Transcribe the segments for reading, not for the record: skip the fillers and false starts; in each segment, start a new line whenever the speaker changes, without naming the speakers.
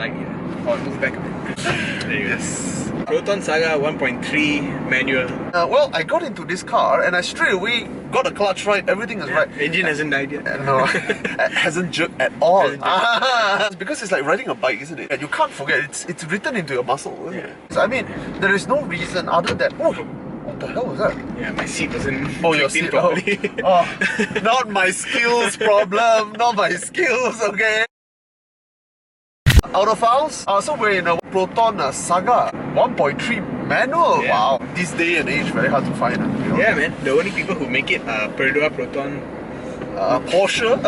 right here. Or move back a bit. There you go.
Yes.
Proton Saga 1.3 manual.
Well, I got into this car and I straight away got the clutch right, everything is right.
Engine hasn't died yet.
No, it hasn't jerked at all. Because it's like riding a bike, isn't it? And you can't forget, it's written into your muscle, isn't it? So, I mean, there is no reason other than... Oh, what the hell was that?
Yeah, my seat wasn't
your seat
properly.
Not my skills problem, not my skills, okay? Autophiles? So we're in a Proton Saga 1.3 manual.
Yeah.
Wow, this day and age very hard to find.
Yeah, man. The only people who make it are Perdua, Proton.
Porsche.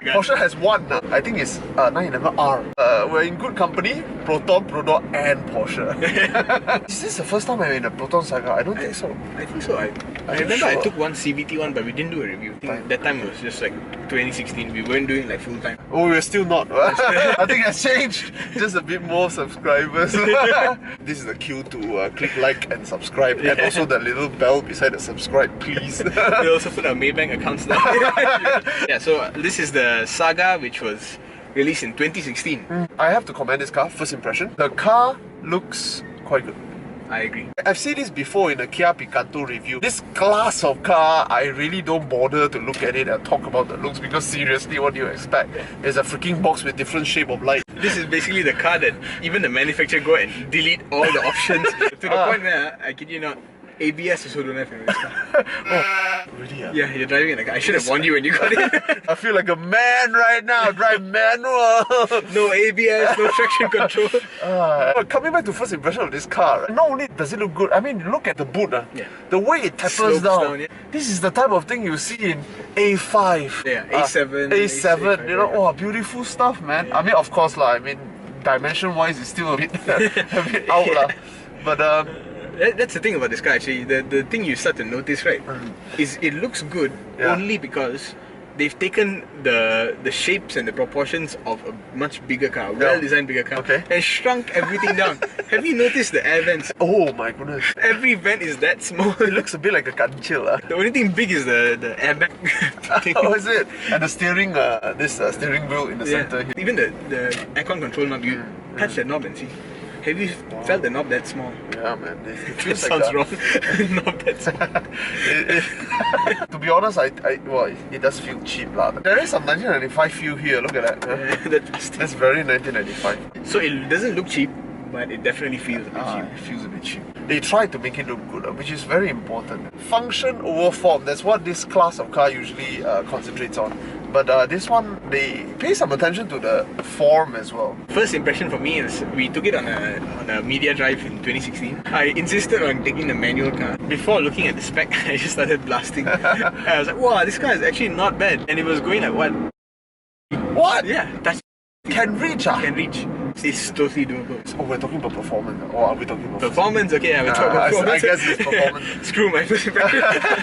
Porsche has one. I think it's 911R. We're in good company. Proton, Perdua, and Porsche. Is this the first time I'm in a Proton Saga? I don't think so.
I think so. I remember I took one CVT one, but we didn't do a review. I think that time it was just like 2016. We weren't doing like full time.
Oh, we're still not. I think it's changed. Just a bit more subscribers. This is the cue to click like and subscribe, and also the little bell beside the subscribe, please.
We also put our Maybank accounts there. Yeah, so this is the Saga, which was released in 2016.
I have to commend this car. First impression, the car looks quite good.
I agree.
I've seen this before in a Kia Picanto review. This class of car, I really don't bother to look at it and talk about the looks, because seriously, what do you expect? There's a freaking box with different shape of light.
This is basically the car that even the manufacturer go and delete all the options to the point where, I kid you not, ABS also don't have in this car.
Oh, really?
Yeah, you're driving in a car. I should have warned you when you got it.
I feel like a man right now, drive manual.
No ABS, no traction control.
But coming back to first impression of this car, not only does it look good, I mean, look at the boot. The way it tapers down. This is the type of thing you see in A5.
Yeah, A7.
A7, you know, oh, beautiful stuff, man. I mean, of course, dimension-wise, it's still a bit, a bit out, lah. But
that's the thing about this car actually. The thing you start to notice, right, is it looks good only because they've taken the shapes and the proportions of a much bigger car, well-designed bigger car, and shrunk everything down. Have you noticed the air vents?
Oh my goodness.
Every vent is that small.
It looks a bit like a kanchil.
The only thing big is the airbag thing.
Oh, is it? And the steering, this steering wheel in the center here.
Even the aircon control knob, you touch the knob and see. Have you felt the knob that small?
Yeah, man. It
feels sounds wrong. Knob that small.
To be honest, well, it does feel cheap, lah. There is some 1995 feel here. Look at that. That's very 1995.
So it doesn't look cheap, but it definitely feels a bit cheap.
It feels a bit cheap. They tried to make it look good, which is very important. Function over form, that's what this class of car usually concentrates on. But this one, they pay some attention to the form as well. First
impression for me is, we took it on a media drive in 2016. I insisted on taking the manual car. Before looking at the spec, I just started blasting. I was like, wow, this car is actually not bad. And it was going at what?
What?
Yeah, that's...
Can reach,
Can reach. It's totally doable.
Oh, we're talking about performance. Or are we talking about
performance? Okay, yeah, we're talking about performance.
I guess it's performance.
Screw my first impression.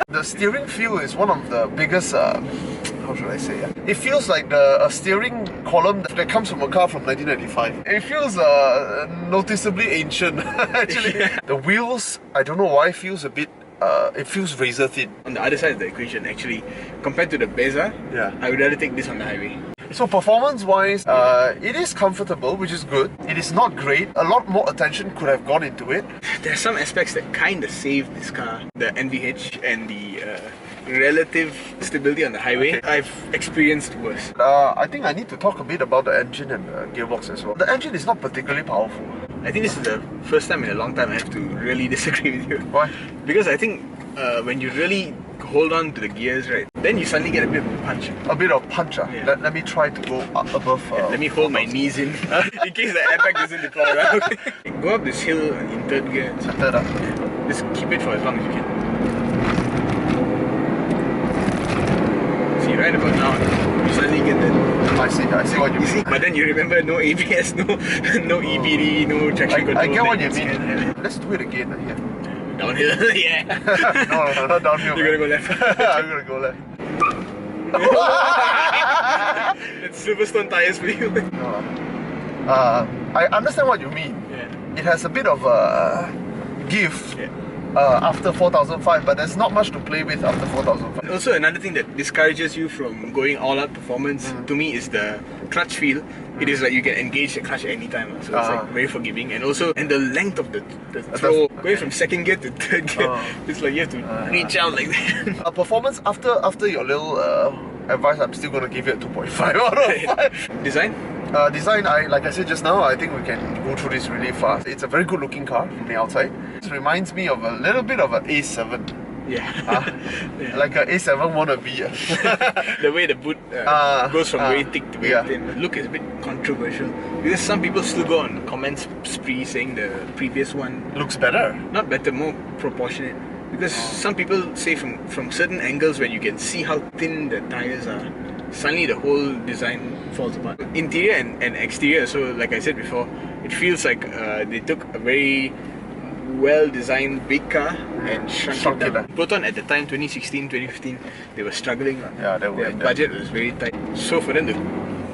The steering feel is one of the biggest, how should I say? It feels like a steering column that comes from a car from 1995. It feels noticeably ancient, actually. Yeah. The wheels, I don't know why, feels a bit it feels razor thin. On the other side of the equation, actually, compared to the Beza, I would rather take this on the highway. So performance-wise, it is comfortable, which is good. It is not great. A lot more attention could have gone into it. There are some aspects that kind of save this car. The NVH and the relative stability on the highway, I've experienced worse. I think I need to talk a bit about the engine and the gearbox as well. The engine is not particularly powerful. I think this is the first time in a long time I have to really disagree with you. Why? Because I think when you really hold on to the gears, right, then you suddenly get a bit of a punch. A bit of punch? Yeah. Let me try to go up above... let me hold my knees in case the airbag doesn't deploy, right? Go up this hill in third gear. Third up? Yeah. Just keep it for as long as you can. See, right about now, you suddenly get that... I see what you mean. See, but then you remember no ABS, no EBD, no traction control. I get what you mean. Let's do it again here. Downhill, yeah. No, not downhill. You're gonna go left. I'm gonna go left. It's Silverstone tires for you. I understand what you mean. Yeah. It has a bit of a give after 4005, but there's not much to play with after 4005. Also, another thing that discourages you from going all-out performance, to me, is the
clutch feel, it is like you can engage the clutch anytime. So it's like very forgiving. And also, and the length of the throw, going from second gear to third gear, it's like you have to reach out like that.
Performance after your little advice, I'm still gonna give it a 2.5 out of 5.
Design?
Design, like I said just now, I think we can go through this really fast. It's a very good looking car from the outside. It reminds me of a little bit of an A7.
Yeah.
Yeah. Like an A7 wannabe.
The way the boot goes from very thick to very thin. The look is a bit controversial because some people still go on comments spree saying the previous one
looks better.
Not better, more proportionate. Because some people say from certain angles when you can see how thin the tires are, suddenly the whole design falls apart. Interior and exterior, so like I said before, it feels like they took a very well-designed big car and shrunk it down. Proton at the time, 2016, 2015, they were struggling.
Yeah, they were.
Their budget was very tight. So for them to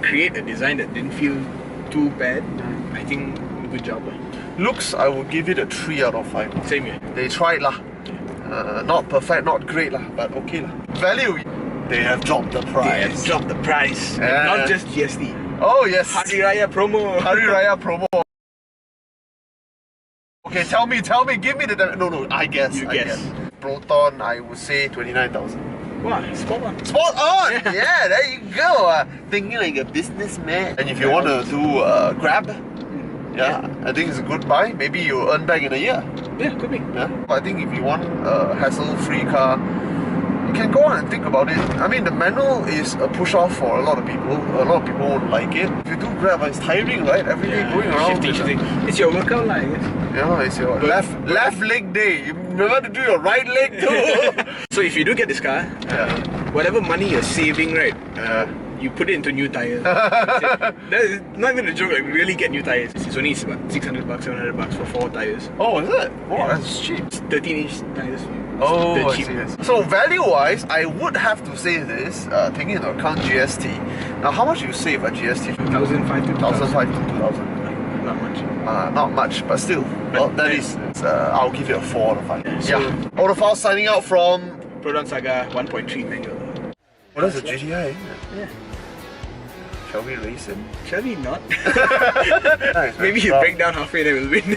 create a design that didn't feel too bad, I think good job.
Looks, I would give it a 3 out of 5.
Same here.
They tried lah. Not perfect, not great lah, but okay lah. Value, they have dropped the price.
They have dropped the price. And not just GST.
Oh yes.
Hari Raya promo.
Hari Raya promo. Okay, tell me, give me the... No, I guess.
You guess.
Proton, I would say 29,000.
Wow, spot on.
Spot on! Yeah, there you go. Thinking like a businessman. And if you want to do Grab, I think it's a good buy. Maybe you earn back in a year.
Yeah, could be.
Yeah. I think if you want a hassle-free car, you can go on and think about it. I mean, the manual is a push-off for a lot of people. A lot of people won't like it. If you do Grab, it's tiring, right? Every day going around.
Shifting. It's your workout line, I guess.
Yeah, it's your left leg day. You remember to do your right leg too.
So if you do get this car, whatever money you're saving, right, you put it into new tires. That is not even a joke, like really get new tires. It's only about 600 bucks, 700 bucks for 4 tires.
Oh, is it? Oh, that's cheap.
It's 13-inch tires.
Oh,
the
I
cheapest.
see. So value-wise, I would have to say this, taking into account GST. Now, how much you save at GST?
1,500 to
1,500 to 2,000.
Not much.
Not much, but still. Well, that is, I'll give it a 4 out of 5.
So,
Autophiles signing out from
Proton Saga 1.3 manual.
Oh, that's a GTI, isn't it?
Yeah.
Shall we race him?
Shall we not?
Nice,
Maybe you break down halfway, then we'll win.